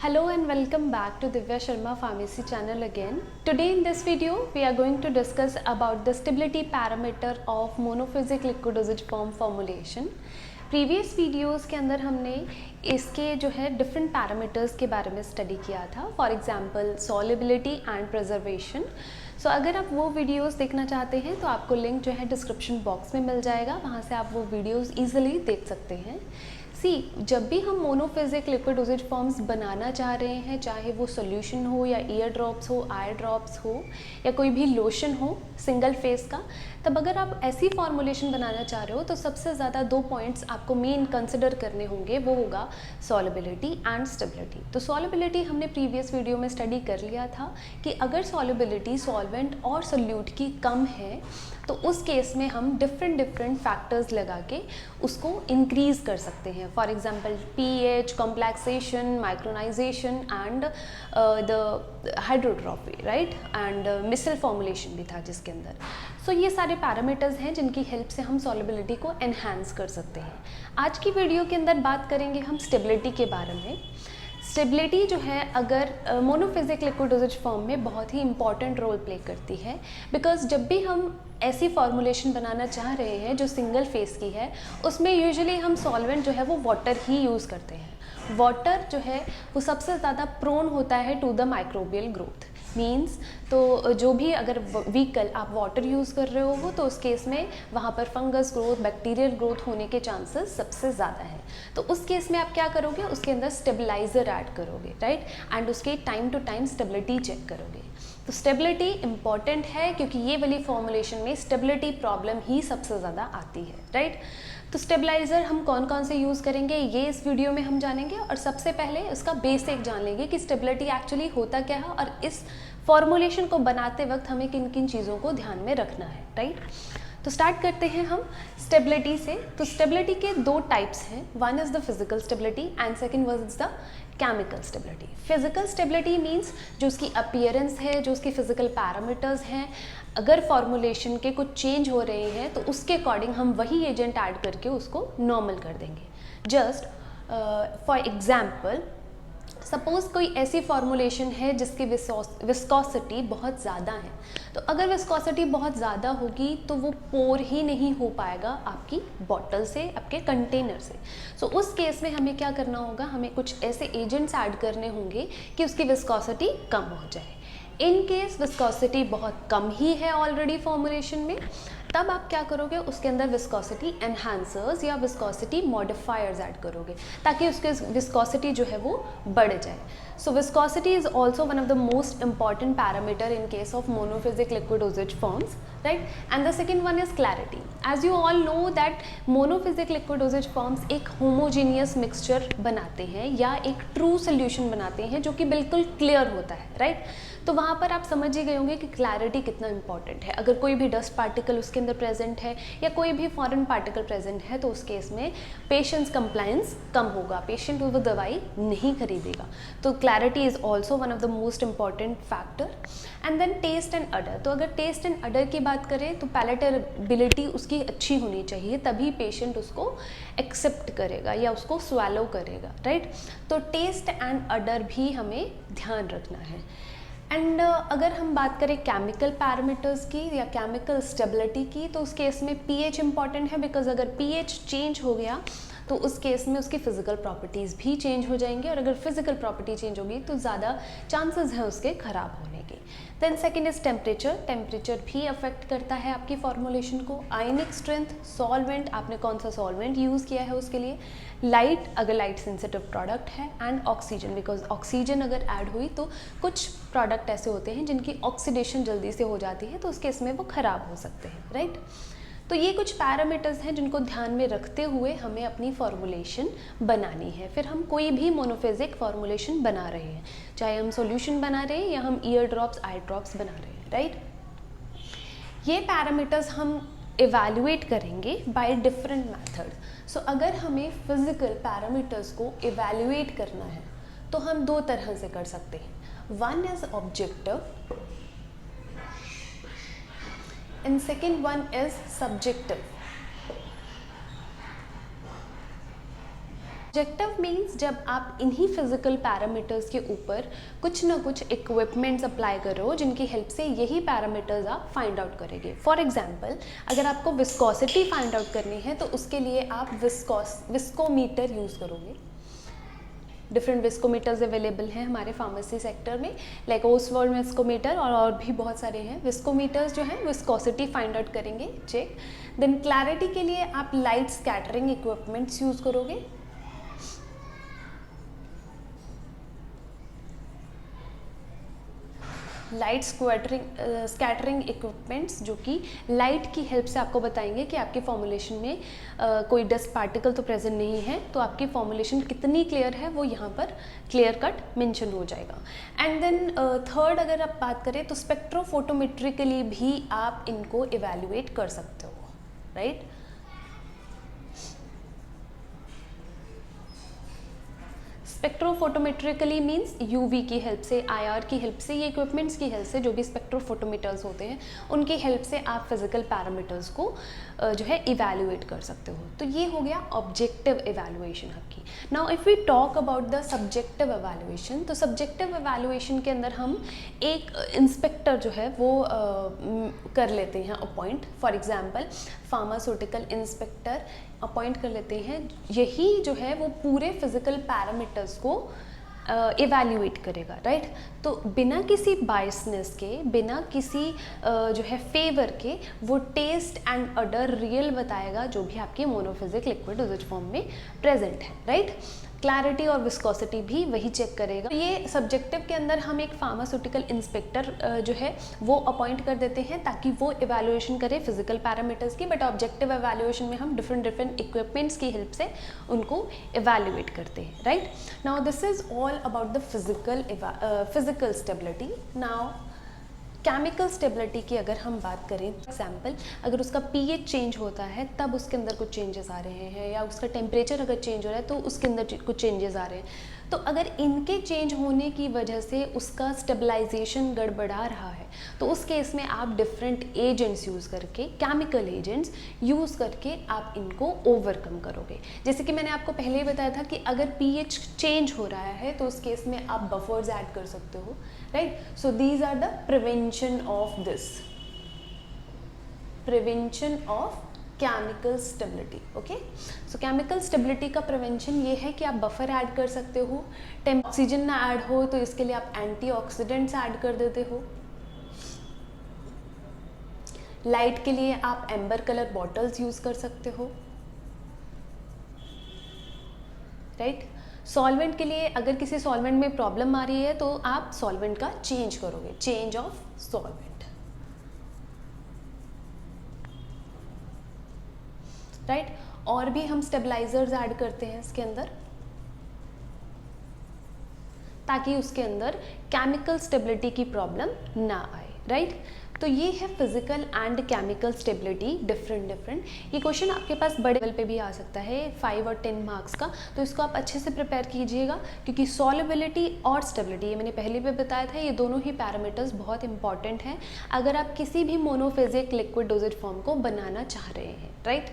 Hello and welcome back to Divya Sharma Pharmacy channel again. Today in this video we are going to discuss about the stability parameter of monophasic liquid dosage form formulation. Previous videos के अंदर हमने इसके जो है different parameters के बारे में study किया था, for example solubility and preservation. So अगर आप वो वीडियोस देखना चाहते हैं तो आपको लिंक जो है डिस्क्रिप्शन बॉक्स में मिल जाएगा, वहाँ से आप वो वीडियोस इजीली देख सकते हैं. जब भी हम मोनोफेजिक लिक्विड डोजेज फॉर्म्स बनाना चाह रहे हैं, चाहे वो सोल्यूशन हो या ईयर ड्रॉप्स हो, आई ड्रॉप्स हो या कोई भी लोशन हो सिंगल फेस का, तब अगर आप ऐसी फॉर्मुलेशन बनाना चाह रहे हो तो सबसे ज़्यादा दो पॉइंट्स आपको मेन कंसिडर करने होंगे. वो होगा सॉल्युबिलिटी एंड स्टेबिलिटी. तो सॉल्युबिलिटी हमने प्रीवियस वीडियो में स्टडी कर लिया था कि अगर सॉल्युबिलिटी सॉल्वेंट और सोल्यूट की कम है तो उस केस में हम डिफरेंट फैक्टर्स लगा के उसको इंक्रीज कर सकते हैं. For example pH, complexation, micronization and the hydrotropy, right, and micelle formulation भी था जिसके अंदर. सो ये सारे पैरामीटर्स हैं जिनकी हेल्प से हम सॉल्युबिलिटी को एनहांस कर सकते हैं. आज की वीडियो के अंदर बात करेंगे हम स्टेबिलिटी के बारे में. स्टेबिलिटी जो है अगर मोनोफेजिक लिक्विड डोजेज फॉर्म में बहुत ही इंपॉर्टेंट रोल प्ले करती है, बिकॉज जब भी हम ऐसी फॉर्मुलेशन बनाना चाह रहे हैं जो सिंगल फेस की है, उसमें यूजुअली हम सॉल्वेंट जो है वो वाटर ही यूज़ करते हैं. वाटर जो है वो सबसे ज़्यादा प्रोन होता है to the microbial growth. Means तो जो भी अगर व्हीकल आप वाटर यूज़ कर रहे हो तो उस केस में वहाँ पर फंगस ग्रोथ, बैक्टीरियल ग्रोथ होने के चांसेस सबसे ज़्यादा हैं. तो उस केस में आप क्या करोगे, उसके अंदर स्टेबलाइज़र ऐड करोगे, राइट, एंड उसके time to time stability check करोगे. तो स्टेबिलिटी इम्पॉर्टेंट है क्योंकि ये वाली फॉर्मुलेशन में स्टेबिलिटी प्रॉब्लम ही सबसे ज़्यादा आती है, राइट. तो स्टेबलाइज़र हम कौन कौन से यूज़ करेंगे ये इस वीडियो में हम जानेंगे, और सबसे पहले उसका बेसिक जान लेंगे कि स्टेबिलिटी एक्चुअली होता क्या है और इस फॉर्मुलेशन को बनाते वक्त हमें किन किन चीज़ों को ध्यान में रखना है, राइट. तो स्टार्ट करते हैं हम स्टेबिलिटी से. तो स्टेबिलिटी के दो टाइप्स हैं. One is the physical stability and second one is the chemical stability. Physical stability means जो उसकी अपीयरेंस है, जो उसकी फिजिकल पैरामीटर्स हैं, अगर फॉर्मुलेशन के कुछ चेंज हो रहे हैं तो उसके अकॉर्डिंग हम वही एजेंट ऐड करके उसको नॉर्मल कर देंगे. जस्ट फॉर एग्जाम्पल, सपोज़ कोई ऐसी फॉर्मुलेशन है जिसकी विस्कोसिटी बहुत ज़्यादा है, तो अगर विस्कोसिटी बहुत ज़्यादा होगी तो वो पोर ही नहीं हो पाएगा आपकी बॉटल से, आपके कंटेनर से. सो उस केस में हमें क्या करना होगा, हमें कुछ ऐसे एजेंट्स ऐड करने होंगे कि उसकी विस्कोसिटी कम हो जाए. इन केस विस्कोसिटी बहुत कम ही है ऑलरेडी फॉर्मुलेशन में, तब आप क्या करोगे, उसके अंदर विस्कोसिटी एनहांसर्स या विस्कोसिटी मॉडिफायर्स ऐड करोगे ताकि उसके विस्कोसिटी जो है वो बढ़ जाए. So viscosity is also one of the most important parameter in case of monophasic liquid dosage forms, right. And the second one is clarity. As you all know that monophasic liquid dosage forms एक homogeneous mixture बनाते हैं या एक true solution बनाते हैं जो कि बिल्कुल क्लियर होता है, राइट. तो वहाँ पर आप समझ ही गए होंगे कि क्लैरिटी कितना इंपॉर्टेंट है. अगर कोई भी डस्ट पार्टिकल उसके अंदर प्रेजेंट है या कोई भी फॉरेन पार्टिकल प्रेजेंट है तो उस केस में पेशेंट्स कंप्लायंस कम होगा, पेशेंट वो दवाई नहीं खरीदेगा. तो clarity is also one of the most important factor. And then taste and odour. तो अगर टेस्ट एंड अडर की बात करें तो पैलेटेबिलिटी उसकी अच्छी होनी चाहिए, तभी पेशेंट उसको एक्सेप्ट करेगा या उसको स्वैलो करेगा, राइट. तो टेस्ट एंड अडर भी हमें ध्यान रखना है. एंड अगर हम बात करें केमिकल पैरामीटर्स की या केमिकल स्टेबिलिटी की, तो उस केस में पीएच इंपॉर्टेंट है, बिकॉज अगर पीएच चेंज हो गया तो उस केस में उसकी फिजिकल प्रॉपर्टीज़ भी चेंज हो जाएंगी, और अगर फिजिकल प्रॉपर्टी चेंज होगी तो ज़्यादा चांसेस हैं उसके ख़राब होने के. Then second is temperature. Temperature भी अफेक्ट करता है आपकी फॉर्मुलेशन को. आयनिक स्ट्रेंथ, सॉल्वेंट, आपने कौन सा सॉल्वेंट यूज़ किया है उसके लिए, लाइट अगर लाइट सेंसिटिव प्रोडक्ट है, एंड ऑक्सीजन, बिकॉज ऑक्सीजन अगर ऐड हुई तो कुछ प्रोडक्ट ऐसे होते हैं जिनकी ऑक्सीडेशन जल्दी से हो जाती है तो उस केस में वो ख़राब हो सकते हैं, राइट. तो ये कुछ पैरामीटर्स हैं जिनको ध्यान में रखते हुए हमें अपनी फॉर्मुलेशन बनानी है. फिर हम कोई भी मोनोफेजिक फॉर्मुलेशन बना रहे हैं, चाहे हम सॉल्यूशन बना रहे हैं या हम ईयर ड्रॉप्स, आई ड्रॉप्स बना रहे हैं, राइट. ये पैरामीटर्स हम इवैल्यूएट करेंगे बाय डिफरेंट मेथड. सो अगर हमें फिजिकल पैरामीटर्स को इवैल्यूएट करना है तो हम दो तरह से कर सकते हैं. One is objective and second one is subjective. Objective means जब आप इन्हीं फिजिकल पैरामीटर्स के ऊपर कुछ ना कुछ इक्विपमेंट्स अप्लाई कर रहे हो जिनकी हेल्प से यही पैरामीटर्स आप फाइंड आउट करेंगे। फॉर एग्जांपल, अगर आपको विस्कोसिटी फाइंड आउट करनी है तो उसके लिए आप विस्कोमीटर यूज़ करोगे। डिफरेंट विस्कोमीटर्स अवेलेबल हैं हमारे फार्मेसी सेक्टर में, लाइक ओसवर्ल्ड विस्कोमीटर और भी बहुत सारे हैं। विस्कोमीटर्स जो हैं विस्कोसिटी फाइंड आउट करेंगे, चेक। देन क्लैरिटी के लिए आप लाइट स्कैटरिंग इक्विपमेंट्स यूज़ करोगे। लाइट स्कैटरिंग इक्विपमेंट्स जो कि लाइट की हेल्प से आपको बताएंगे कि आपके फॉर्मुलेशन में कोई डस्ट पार्टिकल तो प्रेजेंट नहीं है, तो आपकी फॉर्मुलेशन कितनी क्लियर है वो यहाँ पर क्लियर कट मेंशन हो जाएगा। एंड देन थर्ड अगर आप बात करें तो स्पेक्ट्रोफोटोमेट्रिकली भी आप इनको इवेल्युएट कर सकते हो, राइट। स्पेक्ट्रोफोटोमेट्रिकली मीन्स यूवी की हेल्प से, आईआर की हेल्प से, ये इक्विपमेंट्स की हेल्प से, जो भी स्पेक्ट्रोफोटोमीटर्स होते हैं उनकी हेल्प से आप फिजिकल पैरामीटर्स को जो है इवैल्यूएट कर सकते हो। तो ये हो गया ऑब्जेक्टिव इवैल्यूएशन आपकी। Now if we talk about the subjective evaluation, तो सब्जेक्टिव इवैल्यूएशन के अंदर हम एक इंस्पेक्टर जो है वो कर लेते हैं appoint. For example pharmaceutical inspector appoint कर लेते हैं, यही जो है वो पूरे फिजिकल पैरामीटर्स को इवैल्यूएट करेगा, राइट। तो बिना किसी बायसनेस के, बिना किसी जो है फेवर के, वो टेस्ट एंड अडर रियल बताएगा जो भी आपके मोनोफिजिक लिक्विड डोसेज फॉर्म में प्रेजेंट है, राइट। क्लैरिटी और विस्कोसिटी भी वही चेक करेगा। तो ये सब्जेक्टिव के अंदर हम एक फार्मास्यूटिकल इंस्पेक्टर जो है वो अपॉइंट कर देते हैं ताकि वो इवैल्यूएशन करे फिजिकल पैरामीटर्स की। बट ऑब्जेक्टिव इवैल्यूएशन में हम डिफरेंट इक्विपमेंट्स की हेल्प से उनको इवैल्यूएट करते हैं, right. Now this is all about the physical stability. Now chemical stability की अगर हम बात करें, एग्जाम्पल अगर उसका पीएच चेंज होता है तब उसके अंदर कुछ चेंजेस आ रहे हैं, या उसका टेम्परेचर अगर चेंज हो रहा है तो उसके अंदर कुछ चेंजेस आ रहे हैं, तो अगर इनके चेंज होने की वजह से उसका स्टेबलाइजेशन गड़बड़ा रहा है तो उस केस में आप डिफरेंट एजेंट्स यूज़ करके, केमिकल एजेंट्स यूज़ करके आप इनको ओवरकम करोगे। जैसे कि मैंने आपको पहले ही बताया था कि अगर पीएच चेंज हो रहा है तो उस केस में आप बफर्स ऐड कर सकते हो, right. So these are the prevention of this, prevention of chemical stability, okay. So chemical stability का प्रिवेंशन ये है कि आप बफर ऐड कर सकते हो। ऑक्सीजन ना ऐड हो तो इसके लिए आप एंटीऑक्सीडेंट्स ऐड कर देते हो। लाइट के लिए आप एम्बर कलर बॉटल्स यूज कर सकते हो, राइट। सॉल्वेंट के लिए अगर किसी सॉल्वेंट में प्रॉब्लम आ रही है तो आप सॉल्वेंट का चेंज करोगे, चेंज ऑफ सॉल्वेंट, राइट। और भी हम स्टेबलाइजर्स ऐड करते हैं इसके अंदर ताकि उसके अंदर केमिकल स्टेबिलिटी की प्रॉब्लम ना आए, राइट। तो ये है physical and chemical stability different. ये क्वेश्चन आपके पास बड़े लेवल पे भी आ सकता है, 5 और 10 मार्क्स का, तो इसको आप अच्छे से प्रिपेयर कीजिएगा क्योंकि सॉल्युबिलिटी और स्टेबिलिटी, ये मैंने पहले भी बताया था, ये दोनों ही पैरामीटर्स बहुत इंपॉर्टेंट हैं अगर आप किसी भी मोनोफिजिक लिक्विड डोसेज फॉर्म को बनाना चाह रहे हैं, राइट।